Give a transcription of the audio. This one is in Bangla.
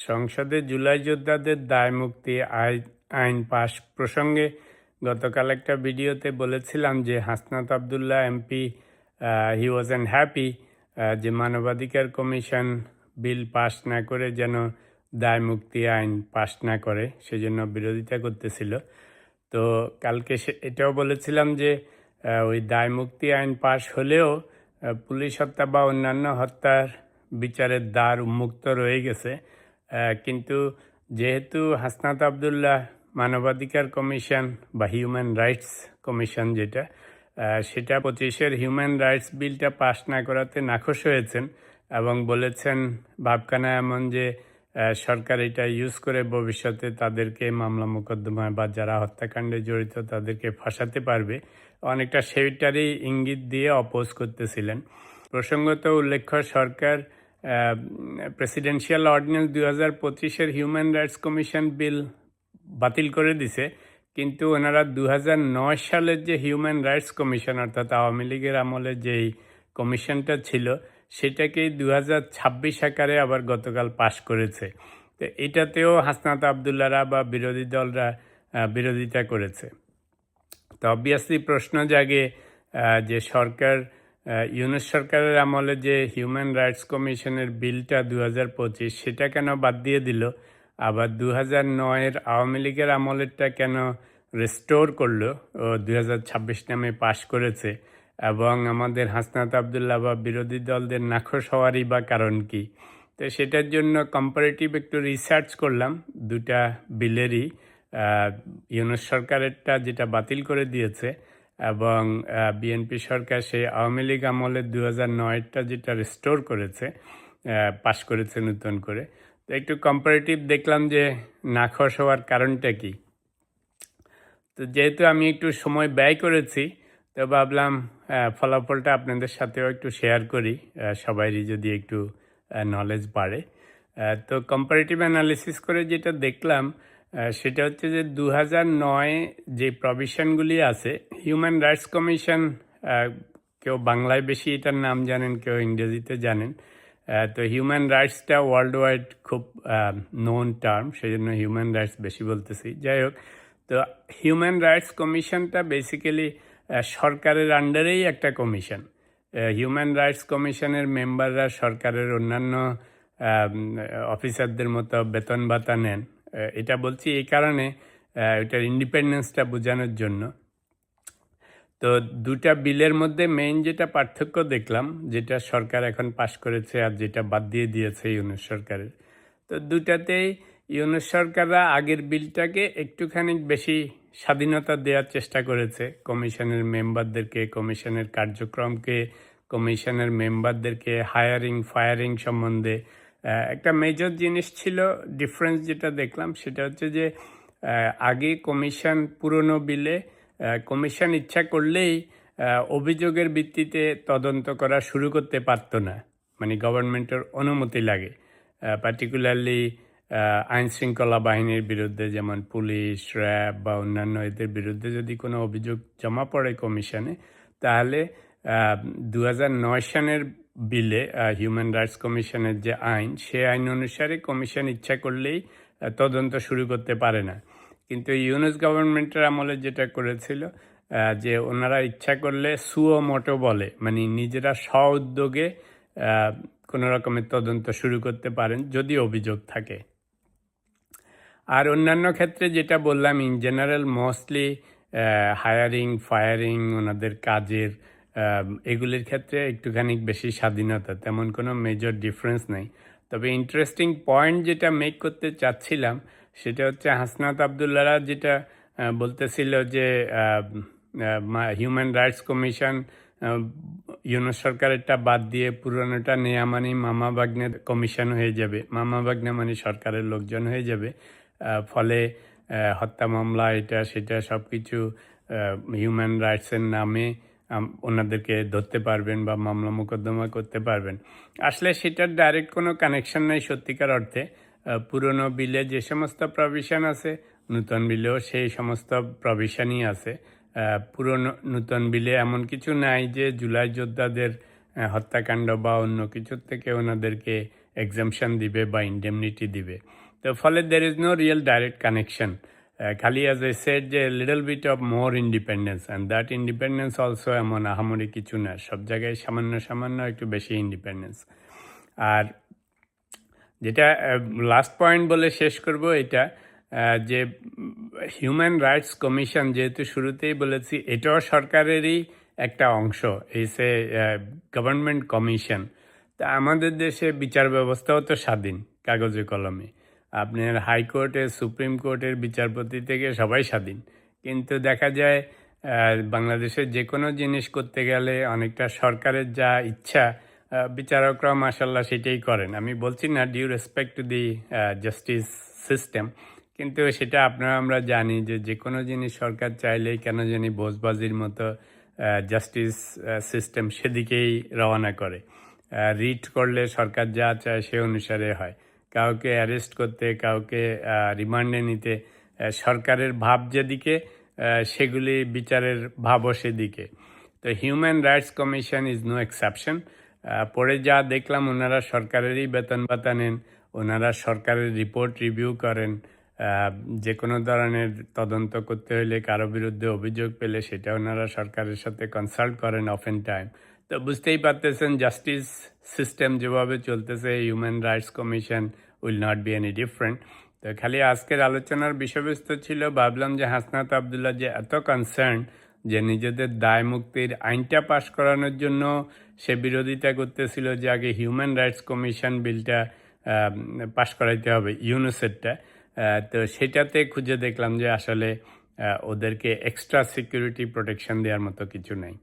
সংসদে জুলাই যোদ্ধাদের দায় মুক্তি আইন পাশ প্রসঙ্গে গতকাল একটা ভিডিওতে বলেছিলাম যে Hasnat Abdullah MP he wasn't happy যে মানবাধিকার কমিশন বিল পাশ না করে যেন দায় মুক্তি আইন পাশ না করে সেজন্য বিরোধিতা করতেছিল। তো কালকে এটাও বলেছিলাম যে ওই দায় মুক্তি আইন পাশ হলেও পুলিশ হত্যা বা অন্যান্য হত্যার বিচারের দ্বার উন্মুক্ত রয়ে গেছে। কিন্তু যেহেতু হাসনাত আবদুল্লাহ মানবাধিকার কমিশন বা হিউম্যান রাইটস কমিশন যেটা সেটা 25-এর হিউম্যান রাইটস বিলটা পাশ না করাতে নাখোশ হয়েছেন এবং বলেছেন ভাবখানা এমন যে সরকার এটা ইউজ করে ভবিষ্যতে তাদেরকে মামলা মোকদ্দমায় বা যারা হত্যাকাণ্ডে জড়িত তাদেরকে ফাঁসাতে পারবে, অনেকটা সেইটারই ইঙ্গিত দিয়ে অপোজ করতেছিলেন। প্রসঙ্গত উল্লেখ্য সরকার প্রেসিডেন্সিয়াল অর্ডিন্যান্স 2025-এর হিউম্যান রাইটস কমিশন বিল বাতিল করে দিছে, কিন্তু ওনারা 2009 সালের যে হিউম্যান রাইটস কমিশন অর্থাৎ আওয়ামী লীগের আমলে যেই কমিশনটা ছিল সেটাকেই 2026 আকারে আবার গতকাল পাশ করেছে। তো এটাতেও হাসনাত আবদুল্লাহরা বা বিরোধী দলরা বিরোধিতা করেছে। তো অবভিয়াসলি প্রশ্ন জাগে যে সরকার ইউনূস সরকারের আমলে যে হিউম্যান রাইটস কমিশনের বিলটা 2025 সেটা কেন বাদ দিয়ে দিল, আবার 2009-এর আওয়ামী লীগের আমলেরটা কেন রেস্টোর করলো ও 2026 নামে পাশ করেছে, এবং আমাদের হাসনাত আবদুল্লাহ বা বিরোধী দলদের নাখোশ হওয়ারই বা কারণ কি। তো সেটার জন্য কম্পারেটিভ একটু রিসার্চ করলাম দুটা বিলেরই, ইউনূস সরকারেরটা যেটা বাতিল করে দিয়েছে এবং বিএনপি সরকার সেই আওয়ামী লীগ আমলের 2009-এরটা যেটা রেস্টোর করেছে, পাশ করেছে নতুন করে। তো একটু কম্পারেটিভ দেখলাম যে নাখোশ হওয়ার কারণটা কি। তো যেহেতু আমি একটু সময় ব্যয় করেছি তো ভাবলাম ফলাফলটা আপনাদের সাথেও একটু শেয়ার করি, সবাইরই যদি একটু নলেজ বাড়ে। তো কম্পারেটিভ অ্যানালিসিস করে যেটা দেখলাম সেটা হচ্ছে যে 2009 যে প্রভিশনগুলি আছে হিউম্যান রাইটস কমিশন, কেউ বাংলায় বেশি এটার নাম জানেন, কেউ ইংরেজিতে জানেন। তো হিউম্যান রাইটসটা ওয়ার্ল্ড ওয়াইড খুব নোন টার্ম, সেই জন্য হিউম্যান রাইটস বেশি বলতেছি। যাই হোক, তো হিউম্যান রাইটস কমিশনটা বেসিক্যালি সরকারের আন্ডারেই একটা কমিশন। হিউম্যান রাইটস কমিশনের মেম্বাররা সরকারের অন্যান্য অফিসারদের মতো বেতন ভাতা নেন। এটা বলছি এই কারণে এটার ইন্ডিপেন্ডেন্সটা বোঝানোর জন্য। তো দুটা বিলের মধ্যে মেইন যেটা পার্থক্য দেখলাম, যেটা সরকার এখন পাশ করেছে আর যেটা বাদ দিয়ে দিয়েছে ইউনূস সরকারের, তো দুটাতেই ইউনূস সরকাররা আগের বিলটাকে একটুখানি বেশি স্বাধীনতা দেওয়ার চেষ্টা করেছে কমিশনের মেম্বারদেরকে, কমিশনের কার্যক্রমকে, কমিশনের মেম্বারদেরকে হায়ারিং ফায়ারিং সম্বন্ধে। একটা মেজর জিনিস ছিল ডিফারেন্স যেটা দেখলাম সেটা হচ্ছে যে আগে কমিশন পুরনো বিলে কমিশন ইচ্ছা করলেই অভিযোগের ভিত্তিতে তদন্ত করা শুরু করতে পারতো না, মানে গভর্নমেন্টের অনুমতি লাগে। পার্টিকুলারলি আইন শৃঙ্খলা বাহিনীর বিরুদ্ধে, যেমন পুলিশ, র্যাব বা অন্যান্য এদের বিরুদ্ধে যদি কোনো অভিযোগ জমা পড়ে কমিশনে, তাহলে 2009 সালের বিলে হিউম্যান রাইটস কমিশনের যে আইন, সে আইন অনুসারে কমিশন ইচ্ছা করলেই তদন্ত শুরু করতে পারে না। কিন্তু ইউনূস গভর্নমেন্টের আমলে যেটা করেছিল যে ওনারা ইচ্ছা করলে সুও মোটো বলে, মানে নিজেরা স্ব-উদ্যোগে কোনো রকমের তদন্ত শুরু করতে পারেন যদি অভিযোগ থাকে। আর অন্যান্য ক্ষেত্রে যেটা বললাম, in general mostly hiring firing ওনাদের কাজের এগুলির ক্ষেত্রে একটুখানি বেশি স্বাধীনতা, তেমন কোনো মেজর ডিফারেন্স নেই। তবে ইন্টারেস্টিং পয়েন্ট যেটা মেক করতে চাচ্ছিলাম সেটা হচ্ছে হাসনাত আবদুল্লাহরা যেটা বলতেছিল যে হিউম্যান রাইটস কমিশন ইউনূস সরকারেরটা বাদ দিয়ে পুরনোটা নেয়া মানে মামা বাগনে কমিশন হয়ে যাবে, মামা বাগনে মানে সরকারের লোকজন হয়ে যাবে, ফলে হত্যা মামলা এটা সেটা সব কিছু হিউম্যান রাইটসের নামে ওনাদেরকে ধরতে পারবেন বা মামলা মোকদ্দমা করতে পারবেন। আসলে সেটার ডাইরেক্ট কোনো কানেকশন নেই সত্যিকার অর্থে। পুরনো বিলে যে সমস্ত প্রভিশন আছে নতুন বিলেও সেই সমস্ত প্রভিশনই আছে। পুরনো নতুন বিলে এমন কিছু নাই যে জুলাই যোদ্ধাদের হত্যাকাণ্ড বা অন্য কিছুর থেকে ওনাদেরকে এক্সামশন দিবে বা ইন্ডেমনিটি দিবে। তো ফলে there is no real direct connection. খালি অ্যাজ এ সেড যে little bit of more independence, and that independence also এমন আহামরি কিছু না, সব জায়গায় সামান্য সামান্য একটু বেশি ইন্ডিপেন্ডেন্স। আর যেটা লাস্ট পয়েন্ট বলে শেষ করব এটা, যে হিউম্যান রাইটস কমিশন যেহেতু শুরুতেই বলেছি এটাও সরকারেরই একটা অংশ, ইটস এ গভর্নমেন্ট কমিশন। তা আমাদের দেশে বিচার ব্যবস্থাও তো স্বাধীন কাগজে কলমে, আপনার হাইকোর্টের সুপ্রিম কোর্টের বিচারপতি থেকে সবাই স্বাধীন, কিন্তু দেখা যায় বাংলাদেশের যে কোনো জিনিস করতে গেলে অনেকটা সরকারের যা ইচ্ছা বিচারকরা মাশাল্লাহ সেটাই করেন। আমি বলছি না due respect to the justice system, কিন্তু সেটা আপনারা আমরা জানি যে কোনো জিনিস সরকার চাইলেই কেন জানি বোঝবাজির মতো জাস্টিস সিস্টেম সেদিকেই রওনা করে। রিট করলে সরকার যা চায় সে অনুসারে হয়, কাউকে অ্যারেস্ট করতে কাউকে রিমান্ডে নিতে সরকারের ভাব যেদিকে সেগুলি বিচারের ভাবও সেদিকে। তো human rights commission is no exception. পরে যা দেখলাম ওনারা সরকারেরই বেতন ভাতা নেন, ওনারা সরকারের রিপোর্ট রিভিউ করেন, যে কোনো ধরনের তদন্ত করতে হলে কারো বিরুদ্ধে অভিযোগ পেলে সেটা ওনারা সরকারের সাথে কনসাল্ট করেন অফেন টাইম। তো বুঝতেই পারতেছেন জাস্টিস সিস্টেম যেভাবে চলতেছে human rights commission will not be any different. তো খালি আজকের আলোচনার বিষয়বস্তু ছিল, ভাবলাম যে হাসনাত আবদুল্লাহ যে এত কনসার্ন যে নিজেদের দায় মুক্তির আইনটা পাশ করানোর জন্য সে বিরোধিতা করতেছিল যে আগে হিউম্যান রাইটস কমিশন বিলটা পাশ করাইতে হবে ইউনুসেরটা। তো সেটাতে খুঁজে দেখলাম যে আসলে ওদেরকে এক্সট্রা সিকিউরিটি প্রোটেকশন দেওয়ার মতো কিছু নেই।